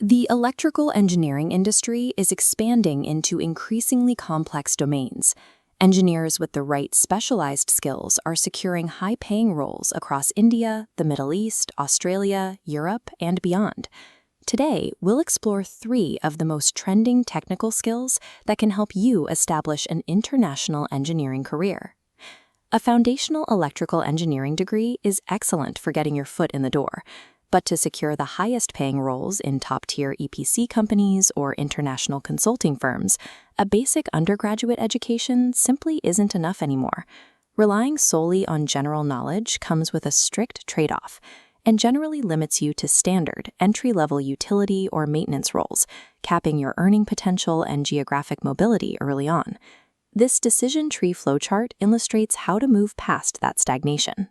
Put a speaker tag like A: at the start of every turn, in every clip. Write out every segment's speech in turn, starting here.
A: The electrical engineering industry is expanding into increasingly complex domains. Engineers with the right specialized skills are securing high-paying roles across India, the Middle East, Australia, Europe, and beyond. Today, we'll explore 3 of the most trending technical skills that can help you establish an international engineering career. A foundational electrical engineering degree is excellent for getting your foot in the door, but to secure the highest-paying roles in top-tier EPC companies or international consulting firms, a basic undergraduate education simply isn't enough anymore. Relying solely on general knowledge comes with a strict trade-off and generally limits you to standard, entry-level utility or maintenance roles, capping your earning potential and geographic mobility early on. This decision tree flowchart illustrates how to move past that stagnation.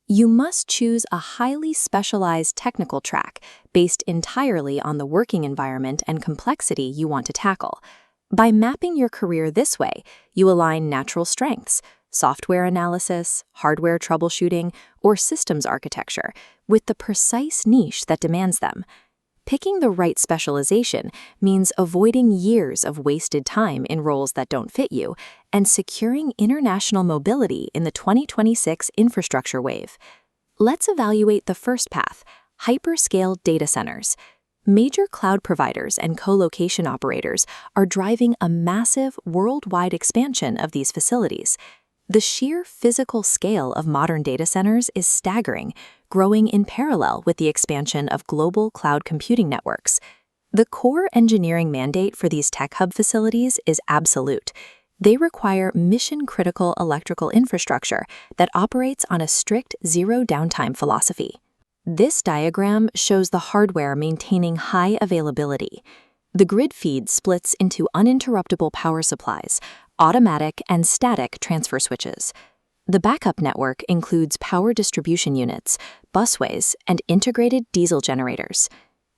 A: You must choose a highly specialized technical track based entirely on the working environment and complexity you want to tackle. By mapping your career this way, you align natural strengths, software analysis, hardware troubleshooting, or systems architecture with the precise niche that demands them. Picking the right specialization means avoiding years of wasted time in roles that don't fit you and securing international mobility in the 2026 infrastructure wave. Let's evaluate the first path: hyperscale data centers. Major cloud providers and co-location operators are driving a massive worldwide expansion of these facilities. The sheer physical scale of modern data centers is staggering, growing in parallel with the expansion of global cloud computing networks. The core engineering mandate for these tech hub facilities is absolute. They require mission-critical electrical infrastructure that operates on a strict zero-downtime philosophy. This diagram shows the hardware maintaining high availability. The grid feed splits into uninterruptible power supplies, automatic and static transfer switches. The backup network includes power distribution units, busways, and integrated diesel generators.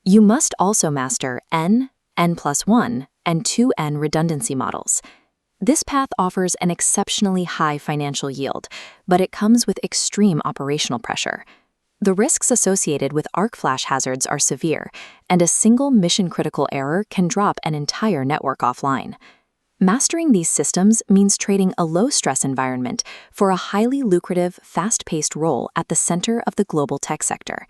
A: You must also master N, N+1, and 2N redundancy models. This path offers an exceptionally high financial yield, but it comes with extreme operational pressure. The risks associated with arc flash hazards are severe, and a single mission-critical error can drop an entire network offline. Mastering these systems means trading a low-stress environment for a highly lucrative, fast-paced role at the center of the global tech sector.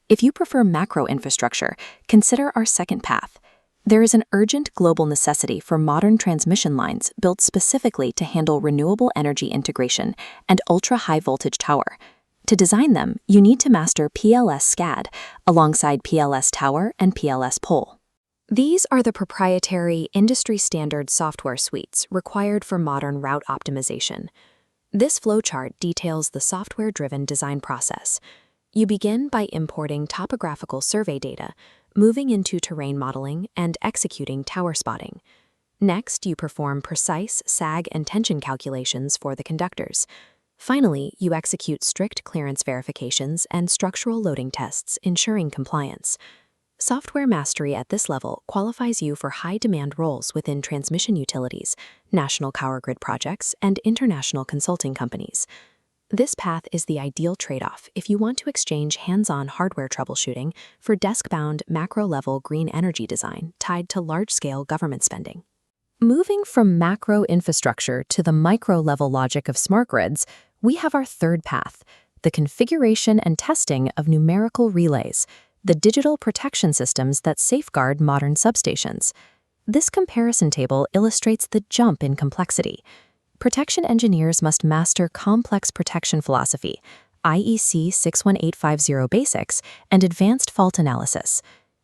A: If you prefer macro infrastructure, consider our second path. There is an urgent global necessity for modern transmission lines built specifically to handle renewable energy integration and ultra-high voltage tower. To design them, you need to master PLS-SCAD alongside PLS-Tower and PLS-Pole. These are the proprietary, industry-standard software suites required for modern route optimization. This flowchart details the software-driven design process. You begin by importing topographical survey data, moving into terrain modeling, and executing tower spotting. Next, you perform precise sag and tension calculations for the conductors. Finally, you execute strict clearance verifications and structural loading tests, ensuring compliance. Software mastery at this level qualifies you for high-demand roles within transmission utilities, national power grid projects, and international consulting companies. This path is the ideal trade-off if you want to exchange hands-on hardware troubleshooting for desk-bound, macro-level green energy design tied to large-scale government spending. Moving from macro infrastructure to the micro-level logic of smart grids, we have our third path: the configuration and testing of numerical relays, the digital protection systems that safeguard modern substations. This comparison table illustrates the jump in complexity. Protection engineers must master complex protection philosophy, IEC 61850 basics, and advanced fault analysis.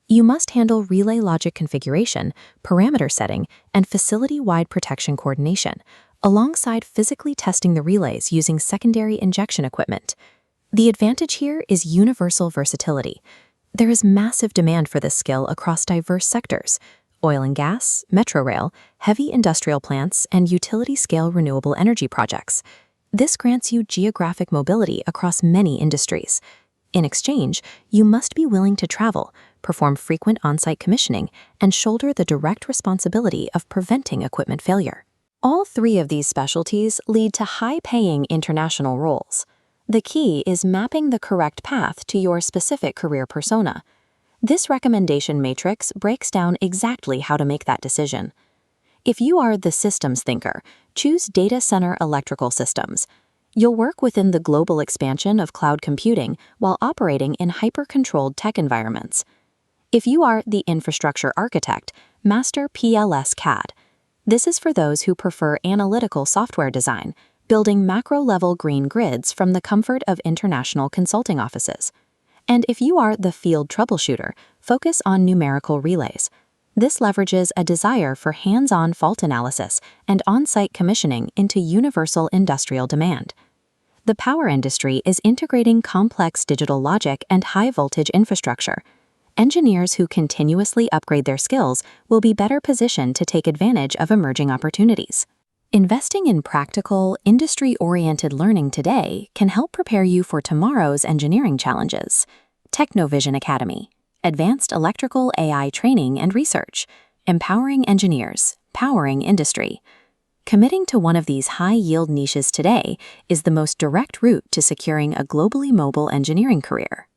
A: You must handle relay logic configuration, parameter setting, and facility-wide protection coordination, alongside physically testing the relays using secondary injection equipment. The advantage here is universal versatility. There is massive demand for this skill across diverse sectors: oil and gas, metro rail, heavy industrial plants, and utility-scale renewable energy projects. This grants you geographic mobility across many industries. In exchange, you must be willing to travel, perform frequent on-site commissioning, and shoulder the direct responsibility of preventing equipment failure. All 3 of these specialties lead to high-paying international roles. The key is mapping the correct path to your specific career persona. This recommendation matrix breaks down exactly how to make that decision. If you are the systems thinker, choose data center electrical systems. You'll work within the global expansion of cloud computing while operating in hyper-controlled tech environments. If you are the infrastructure architect, master PLS CAD. This is for those who prefer analytical software design, building macro-level green grids from the comfort of international consulting offices. And if you are the field troubleshooter, focus on numerical relays. This leverages a desire for hands-on fault analysis and on-site commissioning into universal industrial demand. The power industry is integrating complex digital logic and high-voltage infrastructure. Engineers who continuously upgrade their skills will be better positioned to take advantage of emerging opportunities. Investing in practical, industry-oriented learning today can help prepare you for tomorrow's engineering challenges. Technovision Academy. Advanced electrical AI training and research, empowering engineers, powering industry. Committing to one of these high-yield niches today is the most direct route to securing a globally mobile engineering career.